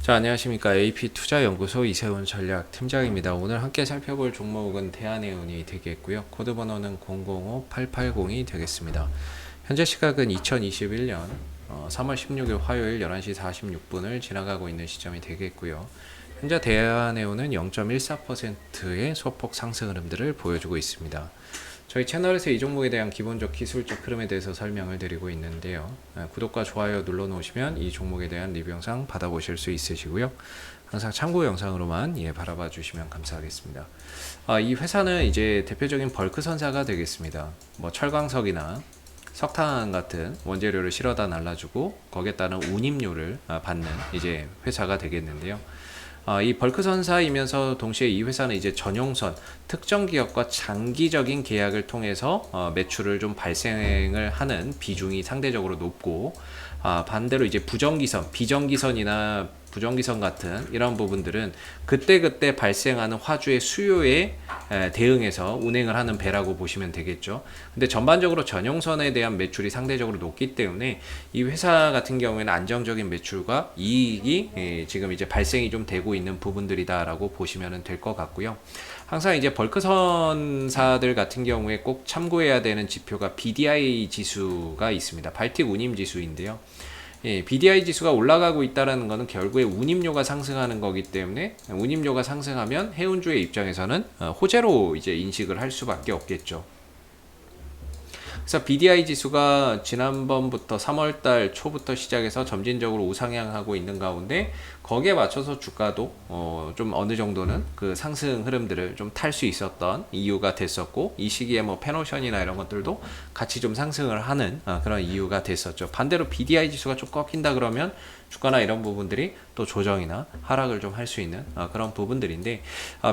자, 안녕하십니까. AP투자연구소 이세훈 전략팀장입니다. 오늘 함께 살펴볼 종목은 대한해운이 되겠고요. 코드번호는 005880이 되겠습니다. 현재 시각은 2021년 3월 16일 화요일 11시 46분을 지나가고 있는 시점이 되겠고요. 현재 대한해운은 0.14%의 소폭 상승 흐름들을 보여주고 있습니다. 저희 채널에서 이 종목에 대한 기본적 기술적 흐름에 대해서 설명을 드리고 있는데요. 구독과 좋아요 눌러 놓으시면 이 종목에 대한 리뷰 영상 받아보실 수 있으시고요. 항상 참고 영상으로만 바라봐 주시면 감사하겠습니다. 이 회사는 이제 대표적인 벌크 선사가 되겠습니다. 뭐 철광석이나 석탄 같은 원재료를 실어다 날라주고 거기에 따른 운임료를 받는 이제 회사가 되겠는데요. 이 벌크 선사이면서 동시에 이 회사는 이제 전용선 특정 기업과 장기적인 계약을 통해서 매출을 좀 발생을 하는 비중이 상대적으로 높고, 반대로 이제 비정기선이나 부정기선 같은 이런 부분들은 그때그때 발생하는 화주의 수요에 대응해서 운행을 하는 배라고 보시면 되겠죠. 근데 전반적으로 전용선에 대한 매출이 상대적으로 높기 때문에 이 회사 같은 경우에는 안정적인 매출과 이익이 지금 이제 발생이 좀 되고 있는 부분들이다라고 보시면 될 것 같고요. 항상 이제 벌크선사들 같은 경우에 꼭 참고해야 되는 지표가 BDI 지수가 있습니다. 발틱 운임 지수인데요. BDI 지수가 올라가고 있다는 것은 결국에 운임료가 상승하는 거기 때문에 운임료가 상승하면 해운주의 입장에서는 호재로 이제 인식을 할 수밖에 없겠죠. 그래서 BDI 지수가 지난번부터 3월달 초부터 시작해서 점진적으로 우상향하고 있는 가운데 거기에 맞춰서 주가도 좀 어느 정도는 그 상승 흐름들을 좀 탈 수 있었던 이유가 됐었고, 이 시기에 뭐 페노션이나 이런 것들도 같이 좀 상승을 하는 그런 이유가 됐었죠. 반대로 BDI 지수가 좀 꺾인다 그러면 주가나 이런 부분들이 또 조정이나 하락을 좀 할 수 있는 그런 부분들인데,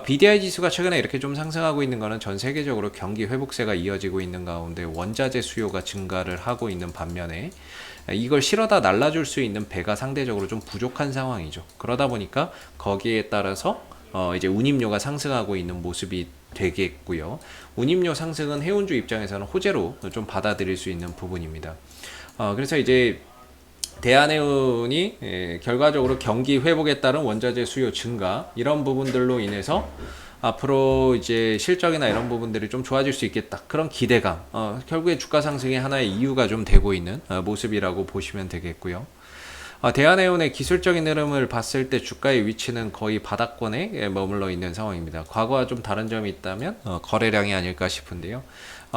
BDI 지수가 최근에 이렇게 좀 상승하고 있는 거는 전 세계적으로 경기 회복세가 이어지고 있는 가운데 원자재 수요가 증가를 하고 있는 반면에 이걸 실어다 날라줄 수 있는 배가 상대적으로 좀 부족한 상황이죠. 그러다 보니까 거기에 따라서 이제 운임료가 상승하고 있는 모습이 되겠고요. 운임료 상승은 해운주 입장에서는 호재로 좀 받아들일 수 있는 부분입니다. 그래서 이제 대한해운이 결과적으로 경기 회복에 따른 원자재 수요 증가 이런 부분들로 인해서 앞으로 이제 실적이나 이런 부분들이 좀 좋아질 수 있겠다, 그런 기대감, 결국에 주가 상승의 하나의 이유가 좀 되고 있는 모습이라고 보시면 되겠고요. 대한해운의 기술적인 흐름을 봤을 때 주가의 위치는 거의 바닥권에 머물러 있는 상황입니다. 과거와 좀 다른 점이 있다면 거래량이 아닐까 싶은데요.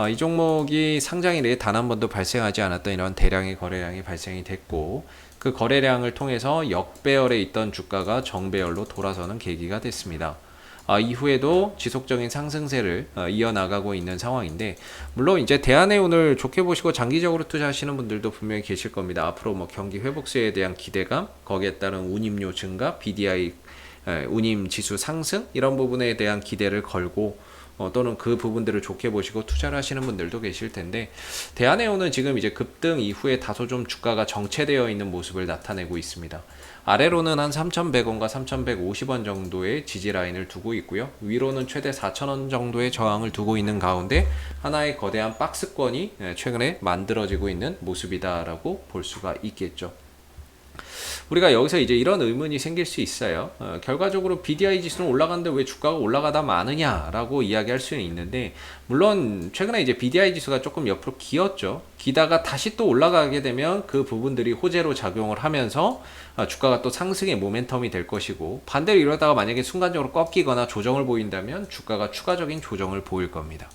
이 종목이 상장 이래에 단 한 번도 발생하지 않았던 이런 대량의 거래량이 발생이 됐고, 그 거래량을 통해서 역배열에 있던 주가가 정배열로 돌아서는 계기가 됐습니다. 이후에도 지속적인 상승세를 이어나가고 있는 상황인데, 물론 이제 대한해운을 좋게 보시고 장기적으로 투자하시는 분들도 분명히 계실 겁니다. 앞으로 뭐 경기 회복세에 대한 기대감, 거기에 따른 운임료 증가, BDI 운임 지수 상승 이런 부분에 대한 기대를 걸고 또는 그 부분들을 좋게 보시고 투자를 하시는 분들도 계실 텐데, 대한해운은 지금 이제 급등 이후에 다소 좀 주가가 정체되어 있는 모습을 나타내고 있습니다. 아래로는 한 3,100원과 3,150원 정도의 지지 라인을 두고 있고요. 위로는 최대 4,000원 정도의 저항을 두고 있는 가운데 하나의 거대한 박스권이 최근에 만들어지고 있는 모습이다라고 볼 수가 있겠죠. 우리가 여기서 이제 이런 의문이 생길 수 있어요. 결과적으로 BDI 지수는 올라가는데 왜 주가가 올라가다 마느냐라고 이야기할 수는 있는데, 물론 최근에 이제 BDI 지수가 조금 옆으로 기었죠. 기다가 다시 또 올라가게 되면 그 부분들이 호재로 작용을 하면서 주가가 또 상승의 모멘텀이 될 것이고, 반대로 이러다가 만약에 순간적으로 꺾이거나 조정을 보인다면 주가가 추가적인 조정을 보일 겁니다.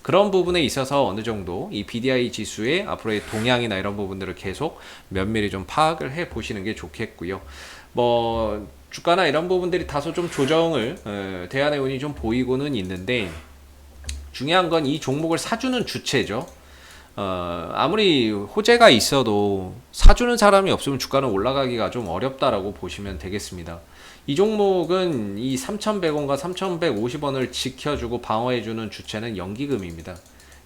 그런 부분에 있어서 어느 정도 이 BDI 지수의 앞으로의 동향이나 이런 부분들을 계속 면밀히 좀 파악을 해 보시는 게 좋겠고요. 뭐 주가나 이런 부분들이 다소 좀 조정을 대한해운이 좀 보이고는 있는데, 중요한 건 이 종목을 사주는 주체죠. 아무리 호재가 있어도 사주는 사람이 없으면 주가는 올라가기가 좀 어렵다라고 보시면 되겠습니다. 이 종목은 이 3,100원과 3,150원을 지켜주고 방어해주는 주체는 연기금입니다.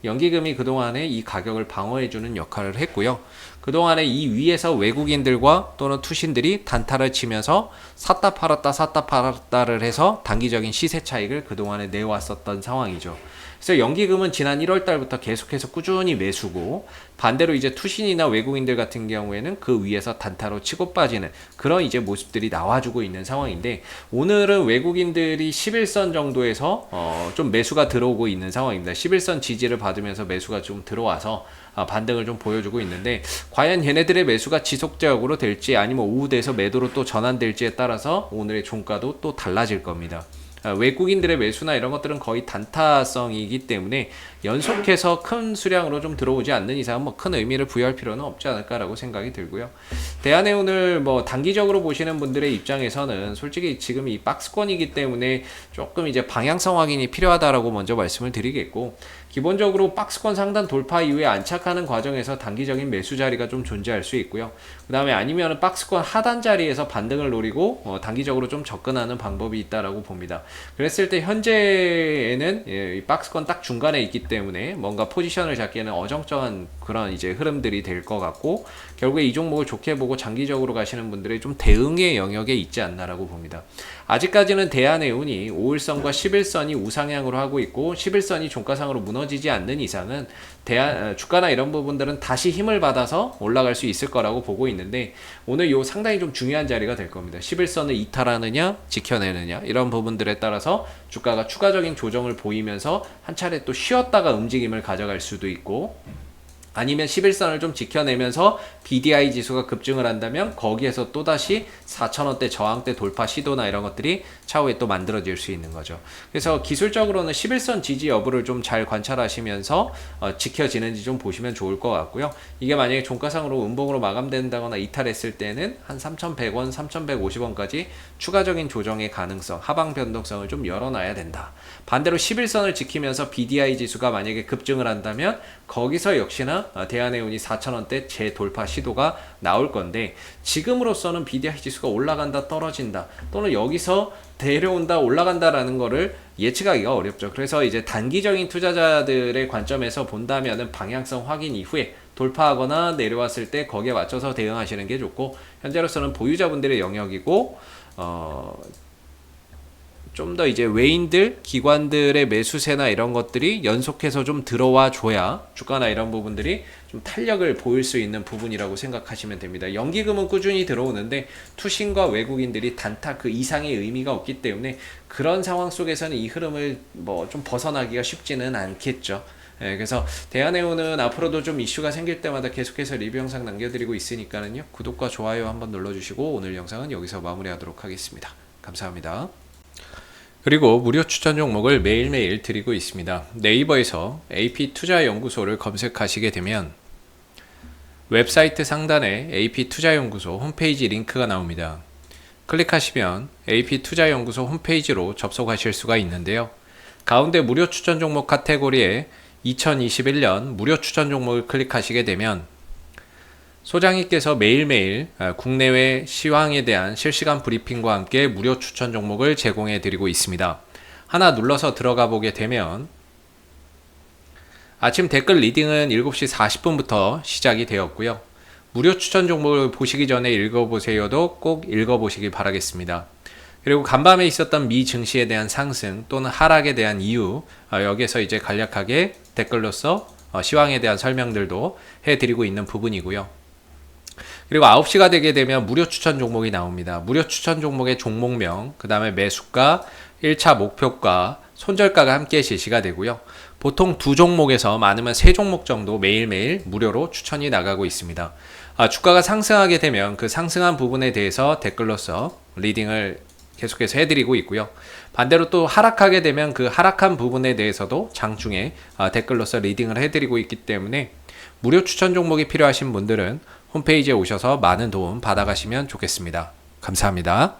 연기금이 그동안에 이 가격을 방어해주는 역할을 했고요. 그동안에 이 위에서 외국인들과 또는 투신들이 단타를 치면서 샀다 팔았다를 해서 단기적인 시세 차익을 그동안에 내왔었던 상황이죠. 그래서 연기금은 지난 1월 달부터 계속해서 꾸준히 매수고, 반대로 이제 투신이나 외국인들 같은 경우에는 그 위에서 단타로 치고 빠지는 그런 이제 모습들이 나와주고 있는 상황인데, 오늘은 외국인들이 11선 정도에서 좀 매수가 들어오고 있는 상황입니다. 11선 지지를 받으면서 매수가 좀 들어와서 반등을 좀 보여주고 있는데, 과연 얘네들의 매수가 지속적으로 될지 아니면 오후 돼서 매도로 또 전환될지에 따라서 오늘의 종가도 또 달라질 겁니다. 외국인들의 매수나 이런 것들은 거의 단타성이기 때문에 연속해서 큰 수량으로 좀 들어오지 않는 이상은 뭐 큰 의미를 부여할 필요는 없지 않을까라고 생각이 들고요. 대한해운을 뭐 단기적으로 보시는 분들의 입장에서는 솔직히 지금 이 박스권이기 때문에 조금 이제 방향성 확인이 필요하다라고 먼저 말씀을 드리겠고, 기본적으로 박스권 상단 돌파 이후에 안착하는 과정에서 단기적인 매수 자리가 좀 존재할 수 있고요. 그 다음에 아니면 박스권 하단 자리에서 반등을 노리고 단기적으로 좀 접근하는 방법이 있다라고 봅니다. 그랬을 때 현재에는 이 박스권 딱 중간에 있기 때문에 뭔가 포지션을 잡기에는 어정쩡한 그런 이제 흐름들이 될 것 같고, 결국에 이 종목을 좋게 보고 장기적으로 가시는 분들이 좀 대응의 영역에 있지 않나라고 봅니다. 아직까지는 대한해운이 5일선과 11선이 우상향으로 하고 있고, 11선이 종가상으로 무너지지 않는 이상은 주가나 이런 부분들은 다시 힘을 받아서 올라갈 수 있을 거라고 보고 있는데, 오늘 요 상당히 좀 중요한 자리가 될 겁니다. 11선을 이탈하느냐 지켜내느냐 이런 부분들에 따라서 주가가 추가적인 조정을 보이면서 한 차례 또 쉬었다가 움직임을 가져갈 수도 있고, 아니면 11선을 좀 지켜내면서 BDI 지수가 급증을 한다면 거기에서 또다시 4,000원대 저항대 돌파 시도나 이런 것들이 차후에 또 만들어질 수 있는 거죠. 그래서 기술적으로는 11선 지지 여부를 좀 잘 관찰하시면서 지켜지는지 좀 보시면 좋을 것 같고요. 이게 만약에 종가상으로 음봉으로 마감된다거나 이탈했을 때는 한 3,100원, 3,150원까지 추가적인 조정의 가능성, 하방 변동성을 좀 열어놔야 된다. 반대로 11선을 지키면서 BDI 지수가 만약에 급증을 한다면 거기서 역시나 대한해운이 4,000원대 재돌파 시도가 나올 건데, 지금으로서는 BDI 지수가 올라간다 떨어진다 또는 여기서 내려온다 올라간다라는 거를 예측하기가 어렵죠. 그래서 이제 단기적인 투자자들의 관점에서 본다면은 방향성 확인 이후에 돌파하거나 내려왔을 때 거기에 맞춰서 대응하시는 게 좋고, 현재로서는 보유자분들의 영역이고 좀 더 이제 외인들, 기관들의 매수세나 이런 것들이 연속해서 좀 들어와 줘야 주가나 이런 부분들이 좀 탄력을 보일 수 있는 부분이라고 생각하시면 됩니다. 연기금은 꾸준히 들어오는데 투신과 외국인들이 단타 그 이상의 의미가 없기 때문에 그런 상황 속에서는 이 흐름을 뭐 좀 벗어나기가 쉽지는 않겠죠. 그래서 대한해운은 앞으로도 좀 이슈가 생길 때마다 계속해서 리뷰 영상 남겨드리고 있으니까는요, 구독과 좋아요 한번 눌러주시고 오늘 영상은 여기서 마무리하도록 하겠습니다. 감사합니다. 그리고 무료 추천 종목을 매일매일 드리고 있습니다. 네이버에서 AP투자연구소를 검색하시게 되면 웹사이트 상단에 AP투자연구소 홈페이지 링크가 나옵니다. 클릭하시면 AP투자연구소 홈페이지로 접속하실 수가 있는데요. 가운데 무료 추천 종목 카테고리에 2021년 무료 추천 종목을 클릭하시게 되면 소장님께서 매일매일 국내외 시황에 대한 실시간 브리핑과 함께 무료 추천 종목을 제공해 드리고 있습니다. 하나 눌러서 들어가 보게 되면 아침 댓글 리딩은 7시 40분부터 시작이 되었고요. 무료 추천 종목을 보시기 전에 읽어보세요도 꼭 읽어보시기 바라겠습니다. 그리고 간밤에 있었던 미 증시에 대한 상승 또는 하락에 대한 이유, 여기에서 이제 간략하게 댓글로서 시황에 대한 설명들도 해드리고 있는 부분이고요. 그리고 9시가 되게 되면 무료 추천 종목이 나옵니다. 무료 추천 종목의 종목명, 그 다음에 매수가, 1차 목표가, 손절가가 함께 실시가 되고요. 보통 2종목에서 많으면 3종목 정도 매일매일 무료로 추천이 나가고 있습니다. 주가가 상승하게 되면 그 상승한 부분에 대해서 댓글로서 리딩을 계속해서 해드리고 있고요. 반대로 또 하락하게 되면 그 하락한 부분에 대해서도 장중에 댓글로서 리딩을 해드리고 있기 때문에 무료 추천 종목이 필요하신 분들은 홈페이지에 오셔서 많은 도움 받아가시면 좋겠습니다. 감사합니다.